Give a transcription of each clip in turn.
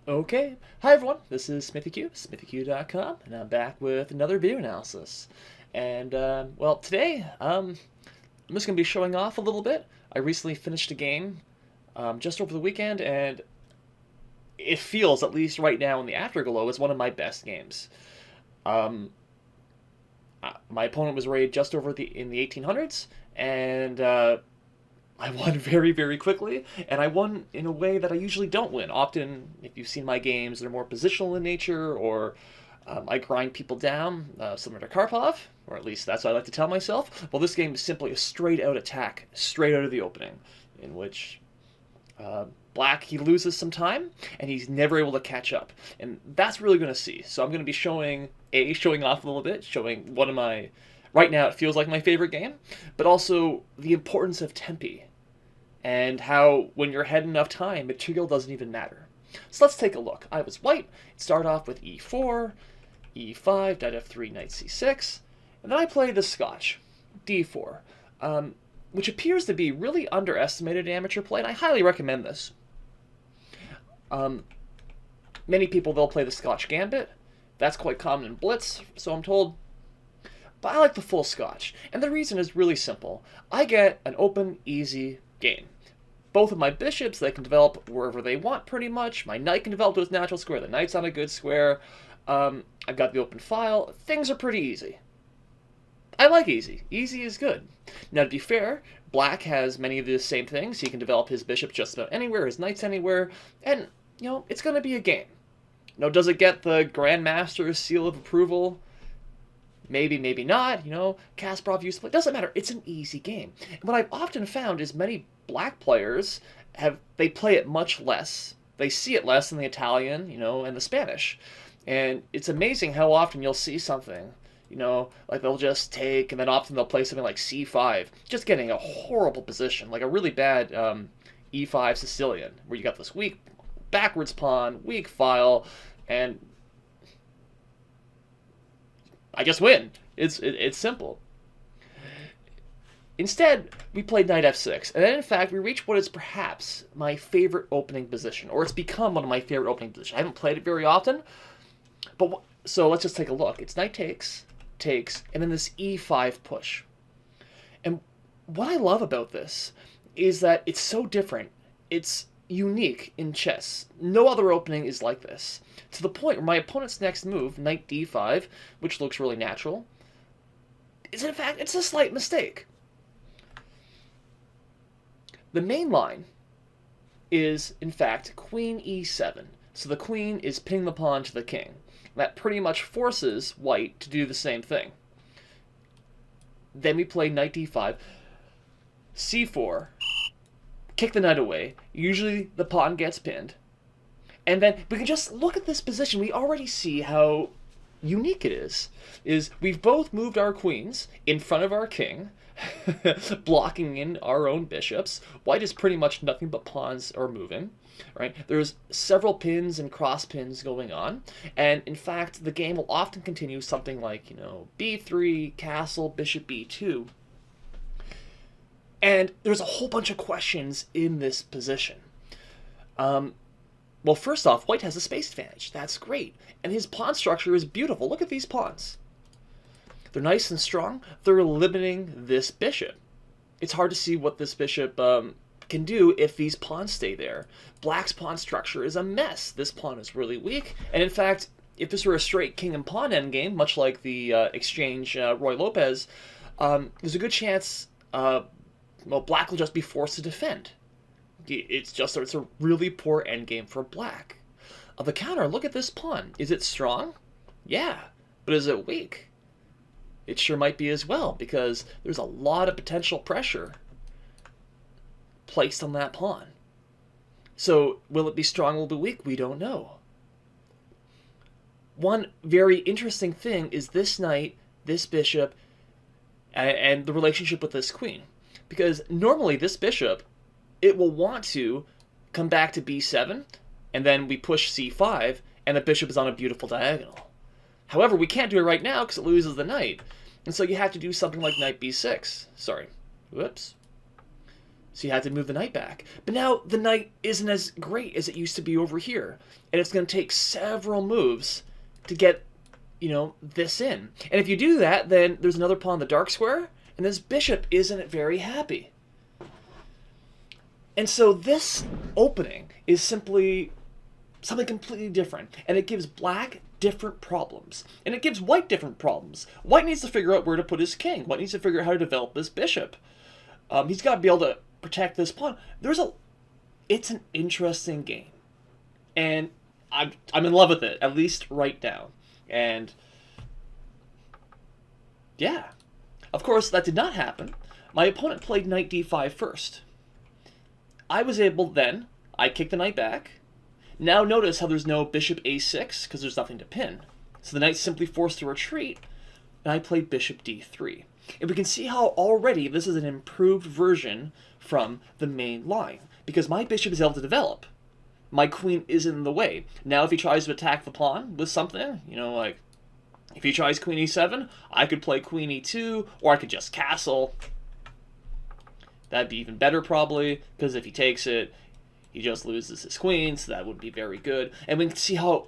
Okay, hi everyone, this is SmithyQ, SmithyQ.com, and I'm back with another video analysis. And, well, today, I'm just going to be showing off a little bit. I recently finished a game just over the weekend, and it feels, at least right now in the afterglow, as one of my best games. My opponent was rated just over in the 1800s, and I won very, very quickly, and I won in a way that I usually don't win. Often, if you've seen my games, they're more positional in nature, or I grind people down, similar to Karpov, or at least that's what I like to tell myself. Well, this game is simply a straight-out attack, straight out of the opening, in which Black, he loses some time, and he's never able to catch up. And that's really going to see. So I'm going to be showing off a little bit, showing one of my, right now it feels like my favorite game, but also the importance of tempi, and how when you're ahead enough time, material doesn't even matter. So let's take a look. I was white. It started off with e4, e5, knight f3, knight c6, and then I played the Scotch, d4, which appears to be really underestimated in amateur play, and I highly recommend this. Many people, they'll play the Scotch Gambit. That's quite common in Blitz, so I'm told. But I like the full Scotch, and the reason is really simple. I get an open, easy game. Both of my bishops, they can develop wherever they want, pretty much. My knight can develop to its natural square. The knight's on a good square. I've got the open file. Things are pretty easy. I like easy. Easy is good. Now, to be fair, Black has many of the same things. He can develop his bishop just about anywhere, his knights anywhere, and, you know, it's going to be a game. Now, does it get the Grandmaster's seal of approval? Maybe, maybe not, you know, Kasparov used to play. It doesn't matter. It's an easy game. And what I've often found is many Black players they play it much less. They see it less than the Italian, you know, and the Spanish. And it's amazing how often you'll see something, you know, like they'll just take, and then often they'll play something like c5, just getting a horrible position, like a really bad e5 Sicilian, where you got this weak backwards pawn, weak file, and I just win. It's simple. Instead, we played knight f6, and then in fact we reached what is perhaps my favorite opening position, or it's become one of my favorite opening positions. I haven't played it very often, but so let's just take a look. It's knight takes, and then this e5 push. And what I love about this is that it's so different. It's unique in chess. No other opening is like this. To the point where my opponent's next move, knight d5, which looks really natural, is in fact, it's a slight mistake. The main line is, in fact, queen e7. So the queen is pinning the pawn to the king. That pretty much forces white to do the same thing. Then we play knight d5, c4, kick the knight away. Usually the pawn gets pinned. And then we can just look at this position. We already see how unique it is. We've both moved our queens in front of our king, blocking in our own bishops. White is pretty much nothing but pawns are moving. Right? There's several pins and cross pins going on. And in fact, the game will often continue something like, you know, b3, castle, bishop b2. And there's a whole bunch of questions in this position. Well, first off, white has a space advantage. That's great. And his pawn structure is beautiful. Look at these pawns. They're nice and strong. They're limiting this bishop. It's hard to see what this bishop can do if these pawns stay there. Black's pawn structure is a mess. This pawn is really weak. And in fact, if this were a straight king and pawn endgame, much like the exchange Roy Lopez, there's a good chance well, Black will just be forced to defend. It's a really poor endgame for Black. On the counter, look at this pawn. Is it strong? Yeah. But is it weak? It sure might be as well, because there's a lot of potential pressure placed on that pawn. So, will it be strong, will it be weak? We don't know. One very interesting thing is this knight, this bishop, and the relationship with this queen. Because normally this bishop, it will want to come back to b7, and then we push c5, and the bishop is on a beautiful diagonal. However, we can't do it right now because it loses the knight. And so you have to do something like knight b6. Sorry. Whoops. So you had to move the knight back. But now the knight isn't as great as it used to be over here. And it's going to take several moves to get, this in. And if you do that, then there's another pawn in the dark square, and this bishop isn't very happy. And so this opening is simply something completely different. And it gives black different problems. And it gives white different problems. White needs to figure out where to put his king. White needs to figure out how to develop this bishop. He's got to be able to protect this pawn. It's an interesting game. And I'm in love with it, at least right now. And yeah. Of course, that did not happen. My opponent played knight d5 first. I was able then, I kicked the knight back. Now notice how there's no bishop a6 because there's nothing to pin. So the knight's simply forced to retreat, and I played bishop d3. And we can see how already this is an improved version from the main line, because my bishop is able to develop. My queen isn't in the way. Now if he tries to attack the pawn with something, like if he tries queen e7, I could play queen e2, or I could just castle. That'd be even better probably, because if he takes it, he just loses his queen, so that would be very good. And we can see how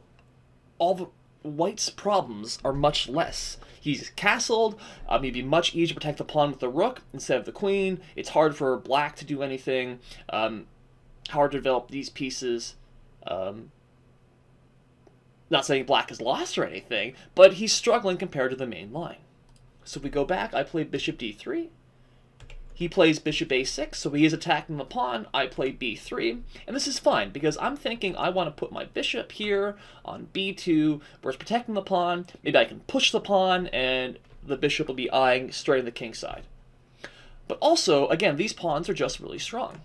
all the white's problems are much less. He's castled. It'd be much easier to protect the pawn with the rook instead of the queen. It's hard for black to do anything. Hard to develop these pieces. Not saying black is lost or anything, but he's struggling compared to the main line. So if we go back, I play bishop d3. He plays bishop a6, so he is attacking the pawn. I play b3, and this is fine, because I'm thinking I want to put my bishop here on b2, where it's protecting the pawn. Maybe I can push the pawn, and the bishop will be eyeing straight in the king side. But also, again, these pawns are just really strong.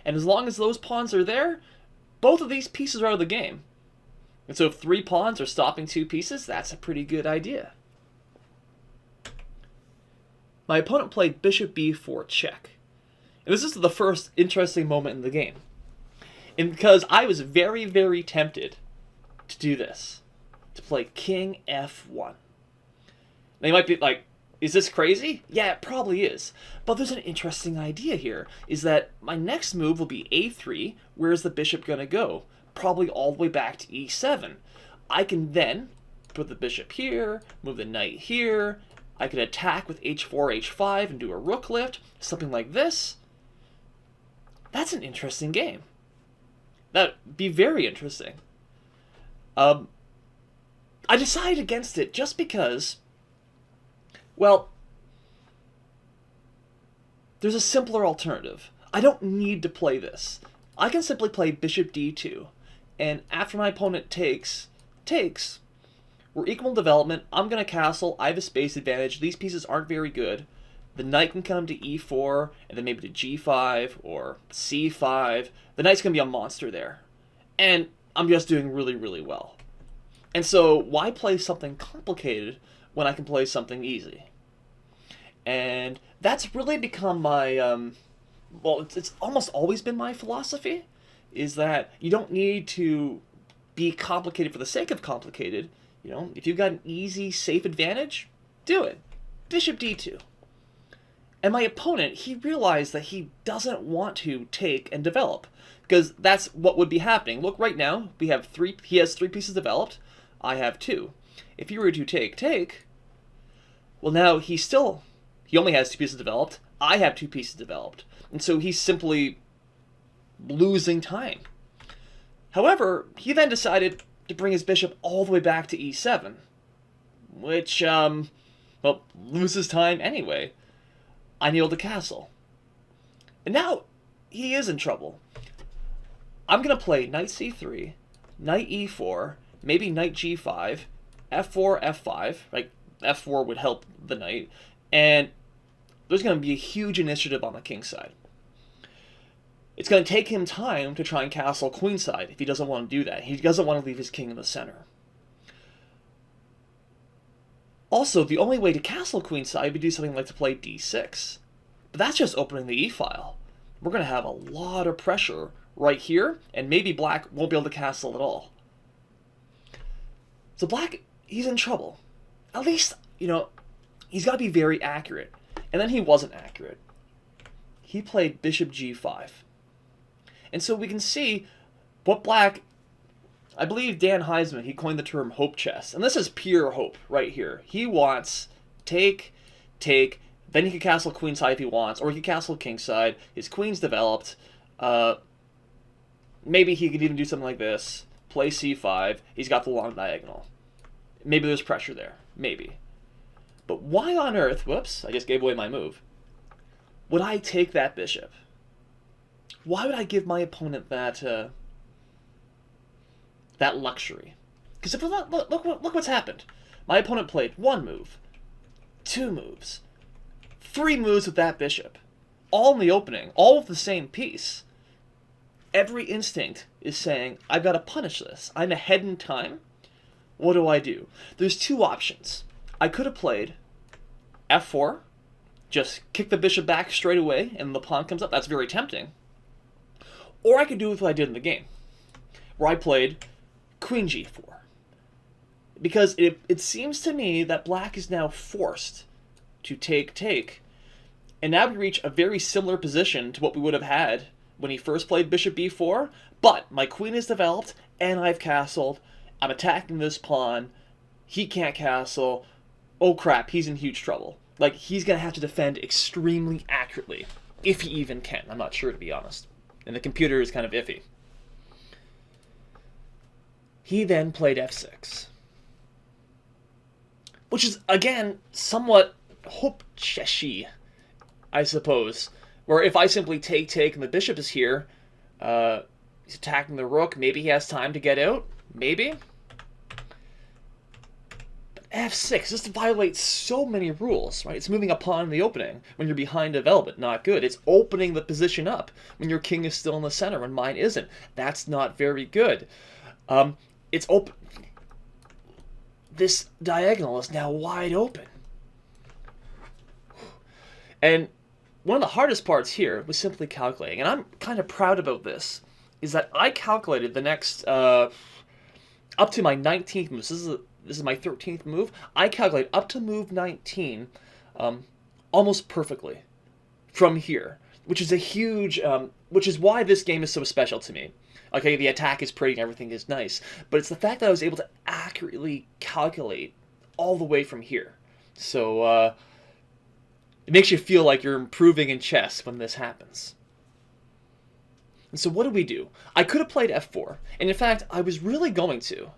And as long as those pawns are there, both of these pieces are out of the game. And so if 3 pawns are stopping 2 pieces, that's a pretty good idea. My opponent played bishop b4 check. And this is the first interesting moment in the game. And because I was very, very tempted to do this. To play king f1. Now you might be like, is this crazy? Yeah, it probably is. But there's an interesting idea here. Is that my next move will be a3. Where is the bishop going to go? Probably all the way back to e7. I can then put the bishop here, move the knight here. I could attack with h4, h5, and do a rook lift, something like this. That's an interesting game. That'd be very interesting. I decided against it just because, well, there's a simpler alternative. I don't need to play this. I can simply play bishop d2, and after my opponent takes, we're equal in development. I'm going to castle. I have a space advantage. These pieces aren't very good. The knight can come to e4, and then maybe to g5 or c5. The knight's going to be a monster there. And I'm just doing really, really well. And so why play something complicated when I can play something easy? And that's really become my, well, it's almost always been my philosophy, is that you don't need to be complicated for the sake of complicated. If you've got an easy, safe advantage, do it. Bishop d2. And my opponent, he realized that he doesn't want to take and develop, because that's what would be happening. Look, right now, he has 3 pieces developed. I have 2. If he were to take, well, now he only has 2 pieces developed. I have 2 pieces developed. And so he's simply losing time. However, he then decided to bring his bishop all the way back to e7, which, well, loses time anyway. I nailed the castle. And now he is in trouble. I'm going to play knight c3, knight e4, maybe knight g5, f4, f5, like f4 would help the knight, and there's going to be a huge initiative on the king side. It's going to take him time to try and castle queenside if he doesn't want to do that. He doesn't want to leave his king in the center. Also, the only way to castle queenside would be to do something like to play d6. But that's just opening the e-file. We're going to have a lot of pressure right here, and maybe black won't be able to castle at all. So black, he's in trouble. At least, he's got to be very accurate. And then he wasn't accurate. he played bishop g5. And so we can see what black, I believe Dan Heisman, he coined the term hope chess. And this is pure hope right here. He wants take, then he can castle queenside if he wants, or he can castle kingside. His queen's developed. Maybe he could even do something like this. Play c5. He's got the long diagonal. Maybe there's pressure there. Maybe. But why on earth, whoops, I just gave away my move, would I take that bishop? Why would I give my opponent that that luxury? Because if look what's happened. My opponent played 1 move, 2 moves, 3 moves with that bishop, all in the opening, all with the same piece. Every instinct is saying, I've got to punish this. I'm ahead in time. What do? There's 2 options. I could have played f4, just kick the bishop back straight away, and the pawn comes up. That's very tempting. Or I could do what I did in the game, where I played queen g4. Because it seems to me that black is now forced to take, and now we reach a very similar position to what we would have had when he first played bishop b4, but my queen is developed, and I've castled. I'm attacking this pawn. He can't castle. Oh crap, he's in huge trouble. Like, he's going to have to defend extremely accurately, if he even can. I'm not sure, to be honest. And the computer is kind of iffy. He then played f6. Which is, again, somewhat hope chessy, I suppose. Where if I simply take and the bishop is here, he's attacking the rook, maybe he has time to get out, maybe. But f6, this violates so many rules, right? It's moving a pawn in the opening when you're behind a velvet, not good. It's opening the position up when your king is still in the center and mine isn't. That's not very good. It's open. This diagonal is now wide open. And one of the hardest parts here was simply calculating, and I'm kind of proud about this, is that I calculated the next, up to my 19th move. This is my 13th move. I calculate up to move 19 almost perfectly from here, which is a huge, which is why this game is so special to me. Okay, the attack is pretty and everything is nice, but it's the fact that I was able to accurately calculate all the way from here. So, it makes you feel like you're improving in chess when this happens. And so what do? I could have played f4, and in fact, I was really going to.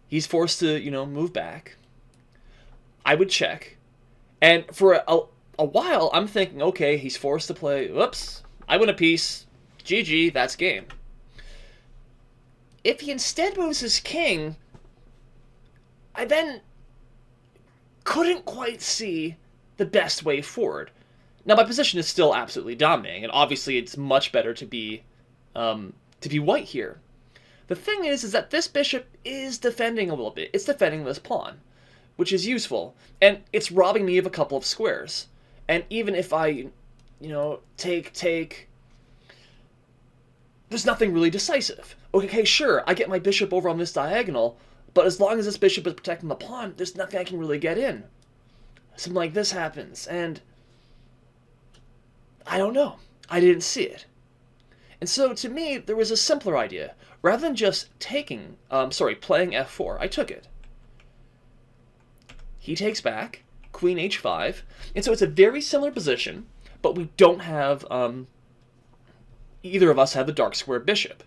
He's forced to, move back. I would check. And for a while, I'm thinking, okay, he's forced to play, whoops, I win a piece. GG, that's game. If he instead moves his king, I then couldn't quite see the best way forward. Now, my position is still absolutely dominating, and obviously it's much better to be white here. The thing is that this bishop is defending a little bit. It's defending this pawn, which is useful, and it's robbing me of a couple of squares. And even if I, take, there's nothing really decisive. Okay, sure, I get my bishop over on this diagonal, but as long as this bishop is protecting the pawn, there's nothing I can really get in. Something like this happens, and I don't know. I didn't see it. And so, to me, there was a simpler idea. Rather than just playing f4, I took it. He takes back, queen h5, and so it's a very similar position, but we don't have, either of us have the dark square bishop.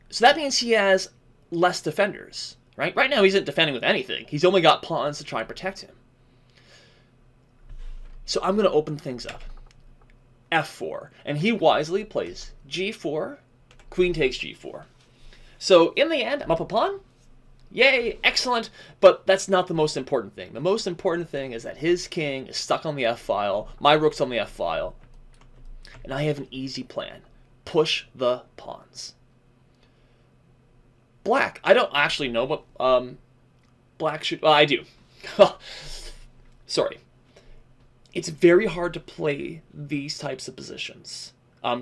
So that means he has less defenders, right? Right now, he isn't defending with anything. He's only got pawns to try and protect him. So I'm going to open things up. f4. And he wisely plays g4, queen takes g4. So in the end, I'm up a pawn. Yay, excellent. But that's not the most important thing. The most important thing is that his king is stuck on the f-file, my rook's on the f-file, and I have an easy plan. Push the pawns. Black. I don't actually know what black should... Well, I do. Sorry. It's very hard to play these types of positions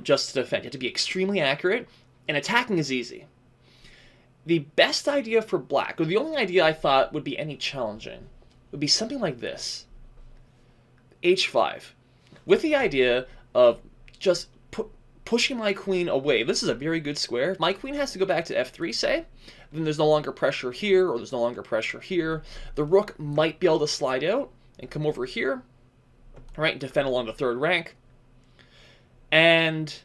just to defend. You have to be extremely accurate, and attacking is easy. The best idea for black, or the only idea I thought would be any challenging, would be something like this. h5. with the idea of just pushing my queen away. This is a very good square. If my queen has to go back to f3, say, then there's no longer pressure here, or there's no longer pressure here. The rook might be able to slide out and come over here, right, and defend along the third rank. And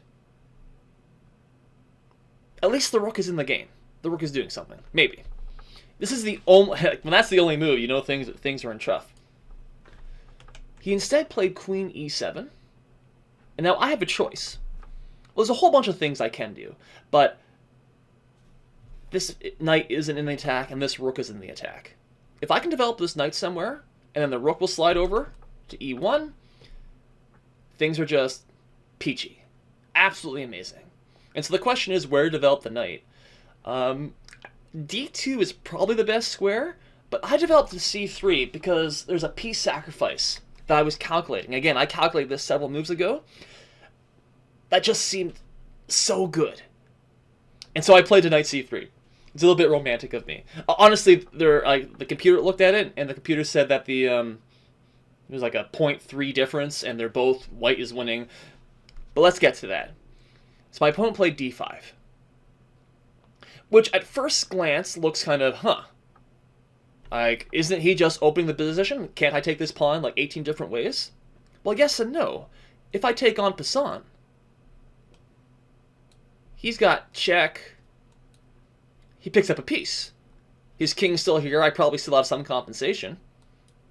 at least the rook is in the game. The rook is doing something. Maybe. This is the only... When that's the only move, you know things are in chuff. He instead played queen e7. And now I have a choice. Well, there's a whole bunch of things I can do. But this knight isn't in the attack, and this rook is in the attack. If I can develop this knight somewhere, and then the rook will slide over to e1, things are just peachy. Absolutely amazing. And so the question is where to develop the knight. d2 is probably the best square, but I developed to c3 because there's a piece sacrifice that I was calculating. Again, I calculated this several moves ago. That just seemed so good. And so I played to knight c3. It's a little bit romantic of me. Honestly, the computer looked at it, and the computer said that it was like a 0.3 difference, and they're both white is winning. But let's get to that. So my opponent played d5. Which at first glance looks kind of, like, isn't he just opening the position? Can't I take this pawn like 18 different ways? Well, yes and no. If I take on passant, he's got check. He picks up a piece. His king's still here. I probably still have some compensation.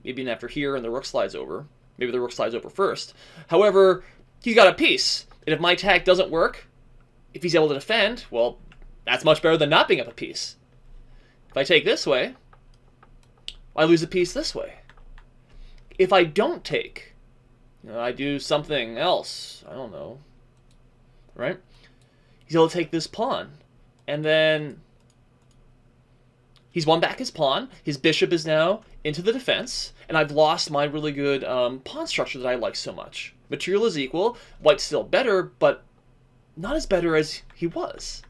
Maybe even after here and the rook slides over. Maybe the rook slides over first. However, he's got a piece. And if my attack doesn't work, if he's able to defend, well, that's much better than not being up a piece. If I take this way, I lose a piece this way. If I don't take, I do something else. I don't know. Right? He's able to take this pawn. And then he's won back his pawn. His bishop is now into the defense. And I've lost my really good pawn structure that I like so much. Material is equal. White's still better, but not as better as he was.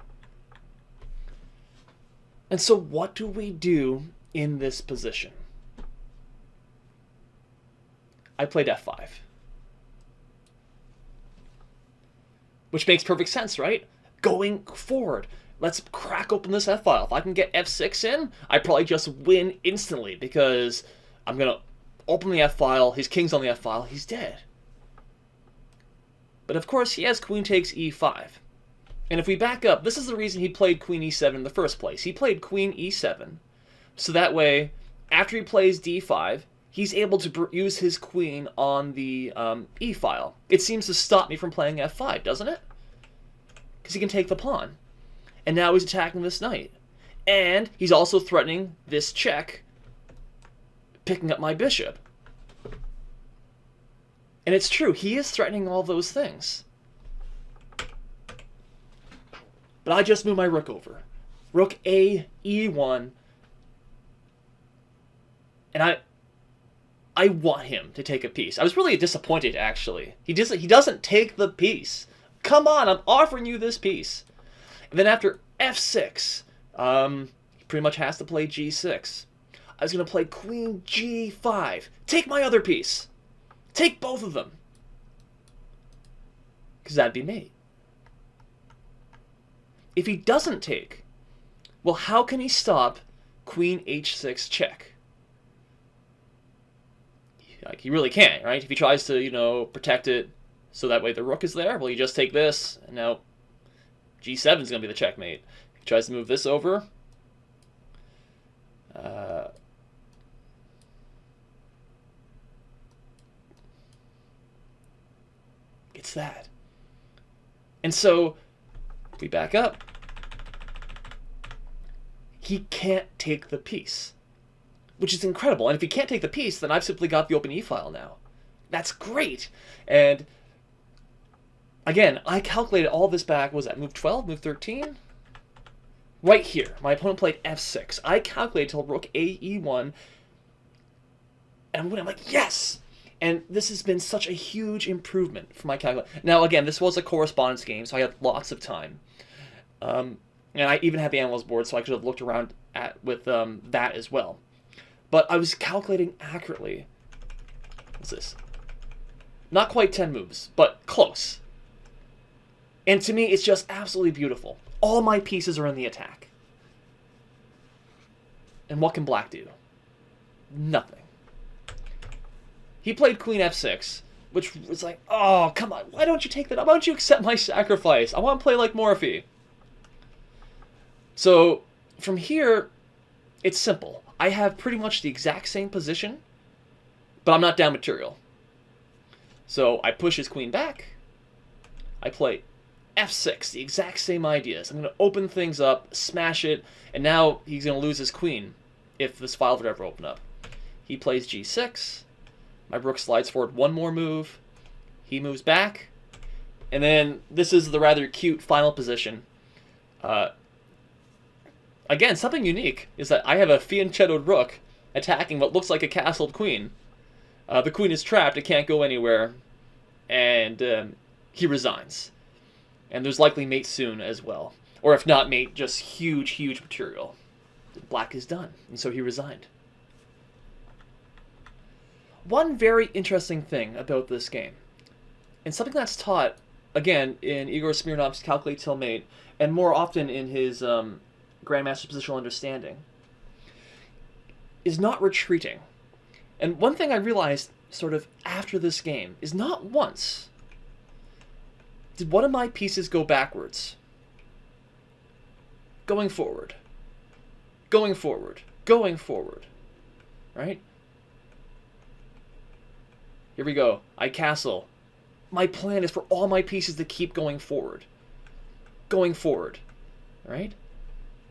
And so what do we do in this position? I played f5. Which makes perfect sense, right? Going forward, let's crack open this f-file. If I can get f6 in, I probably just win instantly because I'm going to open the f-file, his king's on the f-file, he's dead. But of course, he has queen takes e5. And if we back up, this is the reason he played queen e7 in the first place. He played queen e7, so that way, after he plays d5, he's able to use his queen on the e-file. It seems to stop me from playing f5, doesn't it? Because he can take the pawn. And now he's attacking this knight. And he's also threatening this check, picking up my bishop. And it's true, he is threatening all those things. But I just move my rook over. Rook a, e1. And I want him to take a piece. I was really disappointed, actually. He doesn't take the piece. Come on, I'm offering you this piece. And then after f6, he pretty much has to play g6. I was going to play queen g5. Take my other piece. Take both of them. Because that'd be mate. If he doesn't take, well, how can he stop queen h6 check? Like, he really can't, right? If he tries to, protect it so that way the rook is there, well, you just take this, and now g7 is going to be the checkmate. If he tries to move this over, it's that. And so, if we back up, he can't take the piece, which is incredible. And if he can't take the piece, then I've simply got the open e-file now. That's great. And again, I calculated all this back, was that move 12, move 13? Right here, my opponent played f6. I calculated till rook a, e1, and I'm like, yes! And this has been such a huge improvement for my calculation. Now, again, this was a correspondence game, so I had lots of time. And I even had the analyst board, so I could have looked around with that as well. But I was calculating accurately. What's this? Not quite 10 moves, but close. And to me, it's just absolutely beautiful. All my pieces are in the attack. And what can black do? Nothing. He played queen f6, which was like, oh, come on, why don't you take that up? Why don't you accept my sacrifice? I want to play like Morphe. So, from here, it's simple. I have pretty much the exact same position, but I'm not down material. So, I push his queen back. I play f6, the exact same ideas. I'm going to open things up, smash it, and now he's going to lose his queen if this file would ever open up. He plays g6. My rook slides forward one more move. He moves back. And then this is the rather cute final position. Again, something unique is that I have a fianchettoed rook attacking what looks like a castled queen. The queen is trapped. It can't go anywhere. And he resigns. And there's likely mate soon as well. Or if not mate, just huge, huge material. Black is done. And so he resigned. One very interesting thing about this game, and something that's taught, again, in Igor Smirnov's Calculate Till Mate, and more often in his Grandmaster Positional Understanding, is not retreating. And one thing I realized sort of after this game is not once did one of my pieces go backwards. Going forward. Going forward. Going forward. Right? Here we go. I castle. My plan is for all my pieces to keep going forward. Going forward. Right?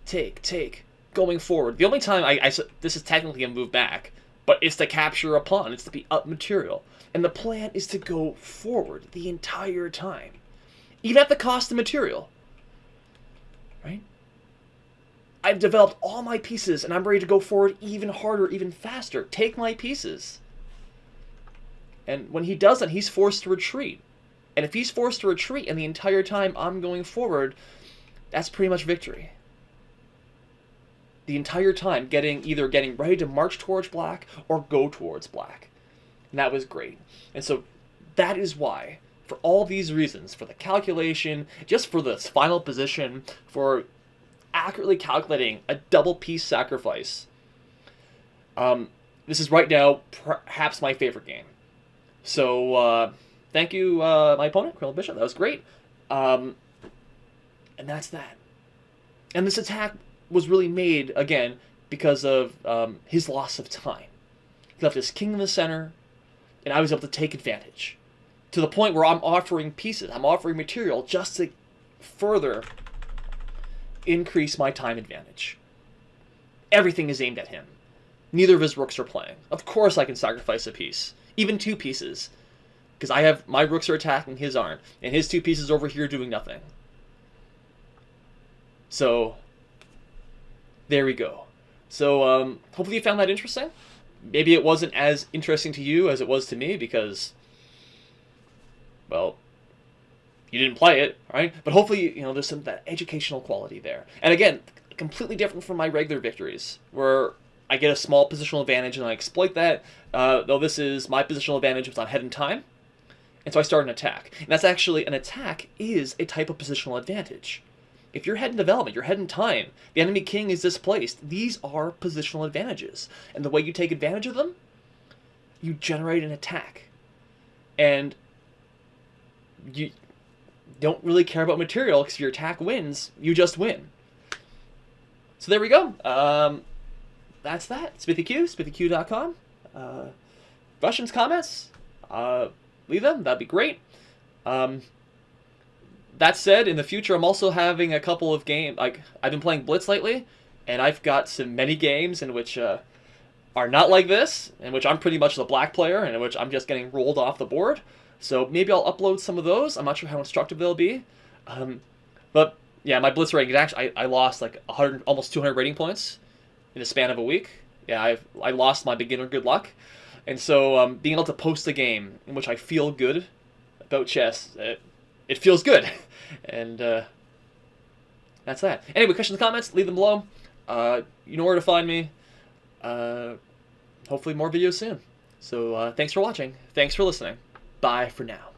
Take, take. Going forward. The only time this is technically a move back, but it's to capture a pawn. It's to be up material. And the plan is to go forward the entire time. Even at the cost of material. Right? I've developed all my pieces, and I'm ready to go forward even harder, even faster. Take my pieces. And when he does that, he's forced to retreat. And if he's forced to retreat and the entire time I'm going forward, that's pretty much victory. The entire time either getting ready to march towards black or go towards black. And that was great. And so that is why, for all these reasons, for the calculation, just for this final position, for accurately calculating a double piece sacrifice, this is right now perhaps my favorite game. So, thank you, my opponent, Colonel Bishop. That was great. And that's that. And this attack was really made, again, because of his loss of time. He left his king in the center, and I was able to take advantage. To the point where I'm offering pieces, I'm offering material just to further increase my time advantage. Everything is aimed at him. Neither of his rooks are playing. Of course I can sacrifice a piece. Even two pieces. Because my rooks are attacking, his aren't. And his two pieces over here doing nothing. So, there we go. So, hopefully you found that interesting. Maybe it wasn't as interesting to you as it was to me because, well, you didn't play it, right? But hopefully, there's some that educational quality there. And again, completely different from my regular victories, where I get a small positional advantage and I exploit that, though this is my positional advantage was on head and time, and so I start an attack. And that's actually, an attack is a type of positional advantage. If you're head in development, you're head in time, the enemy king is displaced, these are positional advantages. And the way you take advantage of them, you generate an attack. And you don't really care about material, because if your attack wins, you just win. So there we go. That's that. SmithyQ, SmithyQ.com. Questions, comments? Leave them. That'd be great. That said, in the future, I'm also having a couple of games. I've been playing Blitz lately, and I've got some many games in which are not like this, in which I'm pretty much the black player, and in which I'm just getting rolled off the board. So maybe I'll upload some of those. I'm not sure how instructive they'll be. But yeah, my Blitz rating is actually, I lost like 100, almost 200 rating points in the span of a week. Yeah, I lost my beginner good luck. And so being able to post a game in which I feel good about chess, it feels good. And that's that. Anyway, questions, comments, leave them below. You know where to find me. Hopefully more videos soon. So thanks for watching. Thanks for listening. Bye for now.